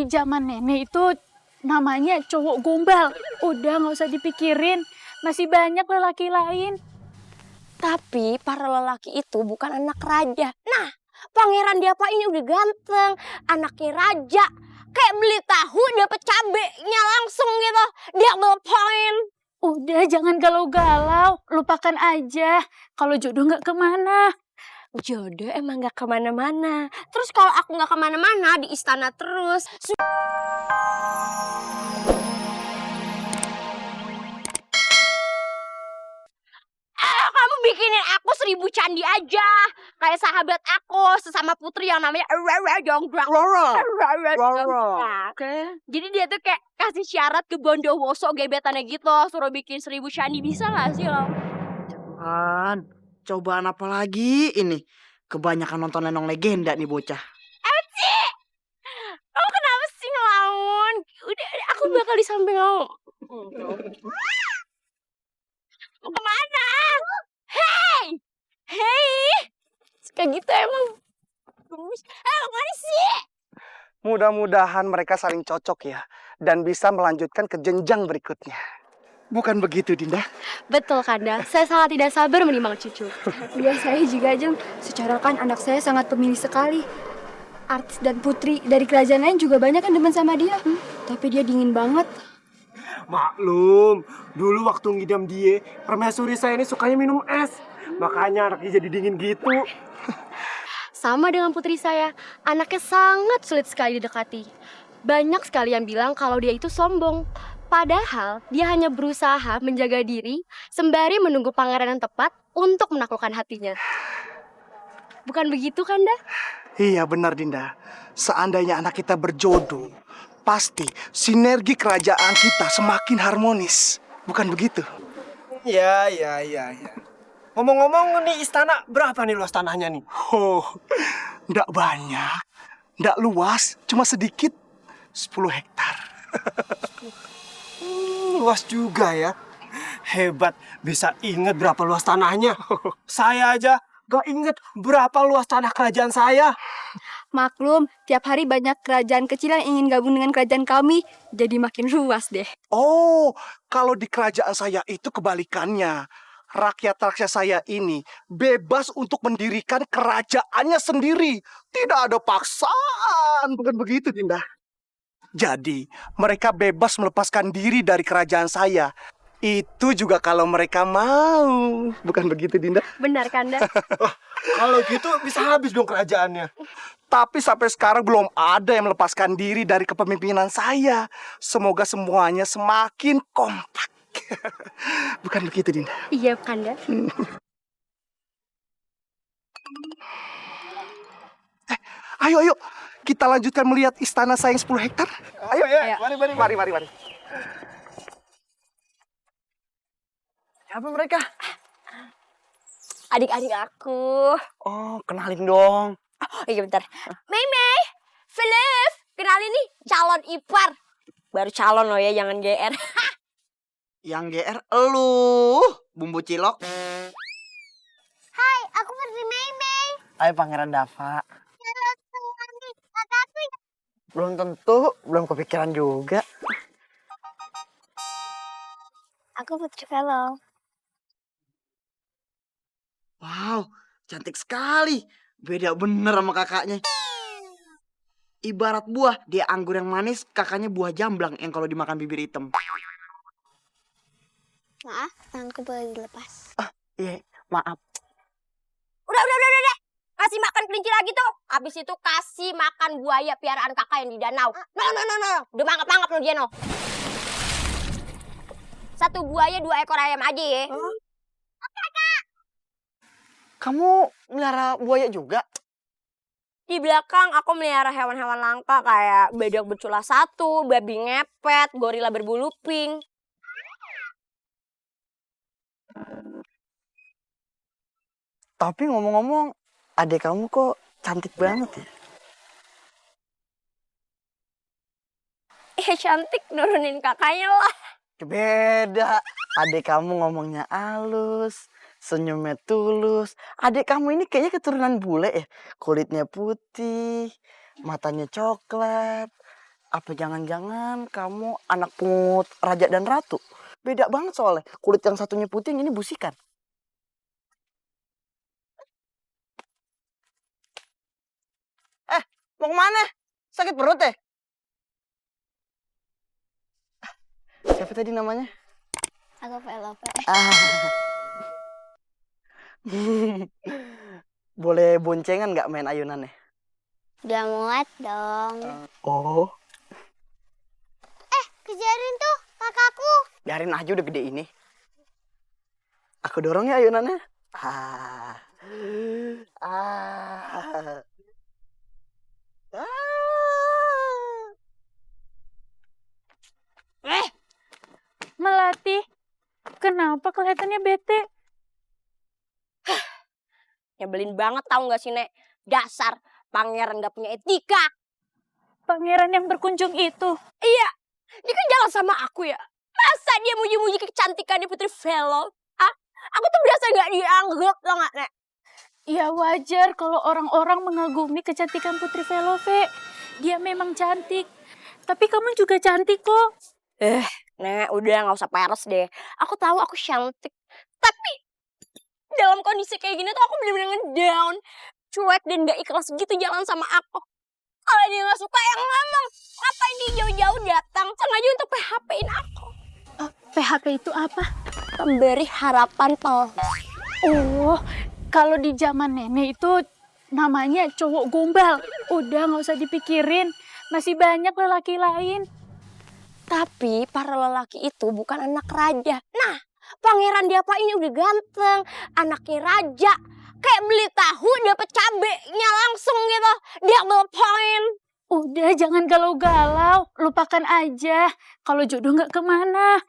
Di zaman nenek itu namanya cowok gombal. Udah nggak usah dipikirin, masih banyak lelaki lain. Tapi para lelaki itu bukan anak raja. Nah, pangeran Diapa ini udah ganteng, anaknya raja. Kayak beli tahu dapet cabenya langsung gitu. Double point. Udah jangan galau-galau, lupakan aja. Kalau jodoh nggak kemana. Jodoh emang gak kemana-mana. Terus kalau aku gak kemana-mana, di istana terus. Kamu bikinin aku 1000 candi aja. Kayak sahabat aku, sesama putri yang namanya Roro. Oke. Jadi dia tuh kayak kasih syarat ke Bondowoso gebetannya gitu. Suruh bikin 1000 candi, bisa gak sih lo? Cobaan apa lagi ini? Kebanyakan nonton Lenong Legenda nih bocah. Kamu kenapa sih ngelamun? Udah, aku bakal di samping kamu. Mau kemana? Hey! Kayak gitu emang. Kemana sih? Mudah-mudahan mereka saling cocok ya. Dan bisa melanjutkan ke jenjang berikutnya. Bukan begitu, Dinda? Betul, Kanda. Saya sangat tidak sabar menimang cucu. Iya, saya juga, Jeng. Secara kan anak saya sangat pemilih sekali. Artis dan putri dari kerajaan lain juga banyak kan demen sama dia. Tapi dia dingin banget. Maklum, dulu waktu ngidam dia, permaisuri saya ini sukanya minum es. Makanya anaknya jadi dingin gitu. Sama dengan putri saya, anaknya sangat sulit sekali didekati. Banyak sekali yang bilang kalau dia itu sombong. Padahal dia hanya berusaha menjaga diri sembari menunggu pangeran yang tepat untuk menaklukkan hatinya. Bukan begitu, Kanda? Iya benar, Dinda. Seandainya anak kita berjodoh, pasti sinergi kerajaan kita semakin harmonis. Bukan begitu? Ya. Ngomong-ngomong nih istana, berapa nih luas tanahnya nih? Oh, ndak banyak, ndak luas, cuma sedikit, 10 hektar. Luas juga ya. Hebat, bisa inget berapa luas tanahnya. Saya aja gak inget berapa luas tanah kerajaan saya. Maklum, tiap hari banyak kerajaan kecil yang ingin gabung dengan kerajaan kami. Jadi makin luas deh. Oh, kalau di kerajaan saya itu kebalikannya. Rakyat-rakyat saya ini bebas untuk mendirikan kerajaannya sendiri. Tidak ada paksaan, bukan begitu, Dinda? Jadi, mereka bebas melepaskan diri dari kerajaan saya. Itu juga kalau mereka mau. Bukan begitu, Dinda? Benar, Kanda. Kalau gitu bisa habis dong kerajaannya. Tapi sampai sekarang belum ada yang melepaskan diri dari kepemimpinan saya. Semoga semuanya semakin kompak. Bukan begitu, Dinda? Iya, Kanda. Ayo. Kita lanjutkan melihat istana saya yang 10 hektar. Ayo. Mari. Siapa mereka? Adik-adik aku. Oh, kenalin dong. Oh iya bentar. Mei, Philip, kenalin nih calon ipar. Baru calon loh ya, jangan GR. Yang GR elu, bumbu cilok. Hai, aku Putri Mei. Hai Pangeran Dava. Belum tentu, belum kepikiran juga. Aku Putri Velo. Wow, cantik sekali. Beda bener sama kakaknya. Ibarat buah, dia anggur yang manis, kakaknya buah jamblang yang kalau dimakan bibir hitam. Maaf, tanganku boleh dilepas. Iya, maaf. Udah. Kasih makan kelinci lagi tuh. Habis itu kasih makan buaya piaraan kakak yang di danau. No. Udah mangap lu dia no. 1 buaya 2 ekor ayam aja ya. Kamu melihara buaya juga? Di belakang aku melihara hewan-hewan langka kayak bedok bercula 1, babi ngepet, gorila berbulu pink. Tapi ngomong-ngomong, adik kamu kok cantik banget ya? Cantik nurunin kakaknya lah. Beda, adik kamu ngomongnya halus, senyumnya tulus. Adik kamu ini kayaknya keturunan bule ya. Kulitnya putih, matanya coklat. Apa jangan-jangan kamu anak pungut raja dan ratu? Beda banget soalnya. Kulit yang satunya putih, yang ini busikan. Mau kemana? Sakit perut ya? Siapa tadi namanya? Aku Velope. Boleh boncengan nggak main ayunannya? Udah muat dong. Oh, Kejarin tuh kakakku. biarin aja udah gede ini. Aku dorong ya ayunannya. Ah. Ah. Ah. Melati, kenapa kelihatannya bete? Nyebelin banget tahu nggak sih, Nek? Dasar pangeran nggak punya etika. Pangeran yang berkunjung itu. Iya, dia kan jalan sama aku ya. Masa dia muji-muji kecantikannya Putri Velo? Ah, aku tuh berasa nggak dianggap, tau nggak, Nek? Ya wajar kalau orang-orang mengagumi kecantikan Putri Velove. Dia memang cantik. Tapi kamu juga cantik kok. Nek, udah nggak usah peres deh. Aku tahu aku cantik, tapi dalam kondisi kayak gini tuh aku bener-bener ngedown, cuek dan gak ikhlas gitu jalan sama aku. Kalau dia nggak suka yang ngomong, ngapain dia jauh-jauh datang sengaja untuk PHP-in aku. PHP itu apa? Pemberi harapan palsu. Oh, kalau di zaman nenek itu namanya cowok gombal. Udah nggak usah dipikirin. Masih banyak lelaki lain. Tapi para lelaki itu bukan anak raja. Nah, pangeran Diapa ini udah ganteng, anaknya raja. Kayak beli tahu dapet cabenya langsung gitu. Double point. Udah jangan galau-galau. Lupakan aja. Kalau jodoh nggak kemana.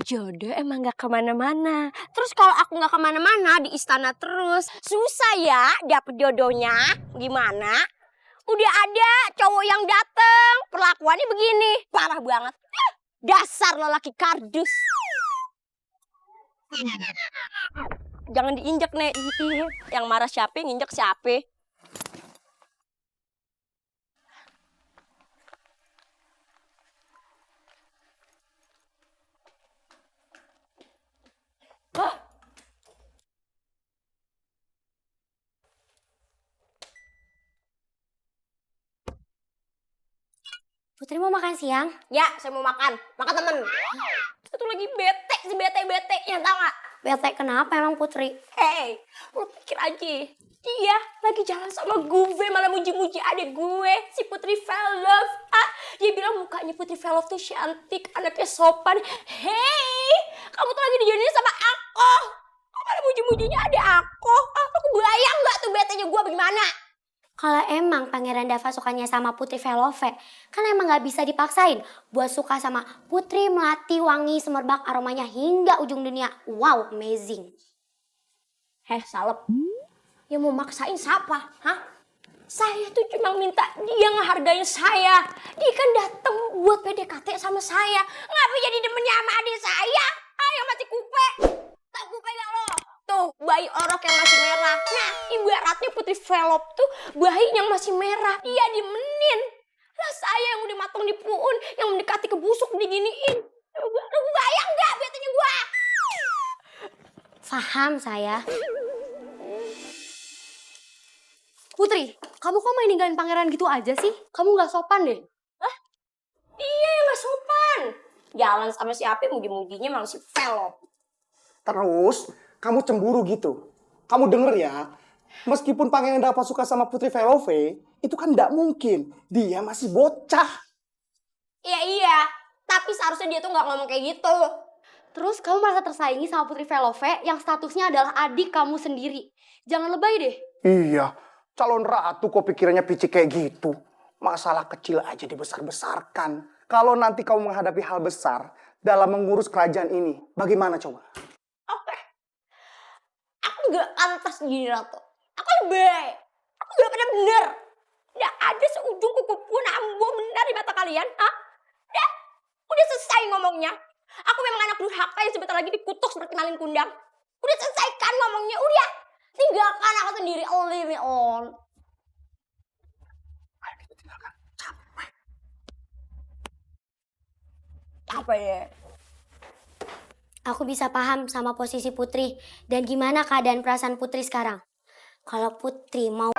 Jodoh emang gak kemana-mana. Terus kalau aku gak kemana-mana di istana terus, susah ya dapet jodohnya. Gimana? Udah ada cowok yang dateng, perlakuannya begini. Parah banget. Dasar lelaki kardus. Jangan diinjak, Nek. Yang marah siapa, yang injak siapa. Putri mau makan siang? Ya, saya mau makan. Makan temen. Satu lagi bete, si bete-bete. Ya, tau gak? Bete kenapa emang Putri? Hey, lu pikir aja. Dia lagi jalan sama gue, malah muji-muji adik gue, si Putri Velove. Dia bilang mukanya Putri Velove tuh cantik, anaknya sopan. Hey, kamu tuh lagi dijodohin sama aku. Kok malah muji-mujinya adik aku? Aku bayang gak tuh betenya gue bagaimana? Kalau emang Pangeran Dava sukanya sama Putri Velove, kan emang gak bisa dipaksain buat suka sama Putri Melati wangi semerbak aromanya hingga ujung dunia. Wow, amazing. Salep. Ya mau maksain siapa? Hah? Saya tuh cuma minta dia ngehargain saya. Dia kan datang buat PDKT sama saya. Ngapa jadi demennya sama adik saya? Yang masih kupe. Tahu kupe gak lo? Tuh, bayi orok yang masih merah. Nah, ibaratnya Putri Velove tuh bayi yang masih merah. Dia dimenin. Lah saya yang udah matang di puun, yang mendekati ke busuk diginiin. Lu bayang gak betanya gua? Paham saya. Putri, kamu kok main ninggalin pangeran gitu aja sih? Kamu gak sopan deh. Iya yang gak sopan. Jalan sama siapa muji-mujinya malah si Velove. Terus, kamu cemburu gitu. Kamu denger ya, meskipun Pangeran Dava suka sama Putri Velove, itu kan tidak mungkin. Dia masih bocah. Iya, tapi seharusnya dia tuh gak ngomong kayak gitu. Terus kamu merasa tersaingi sama Putri Velove yang statusnya adalah adik kamu sendiri. Jangan lebay deh. Iya, calon ratu kok pikirannya picik kayak gitu. Masalah kecil aja dibesar-besarkan. Kalau nanti kamu menghadapi hal besar dalam mengurus kerajaan ini, bagaimana coba? Oke. Aku gak pantas jadi ratu. Aku lebay. Aku gak pada bener. Gak ada seujung kuku pun ambo benar di mata kalian. Udah selesai ngomongnya. Aku memang anak durhaka yang sebentar lagi dikutuk seperti maling kundang. Udah selesaikan ngomongnya, udah. Tinggalkan aku sendiri, leave me alone. Ayo kita tinggalkan. Capek. Apa ya? Aku bisa paham sama posisi Putri dan gimana keadaan perasaan Putri sekarang. Kalau Putri mau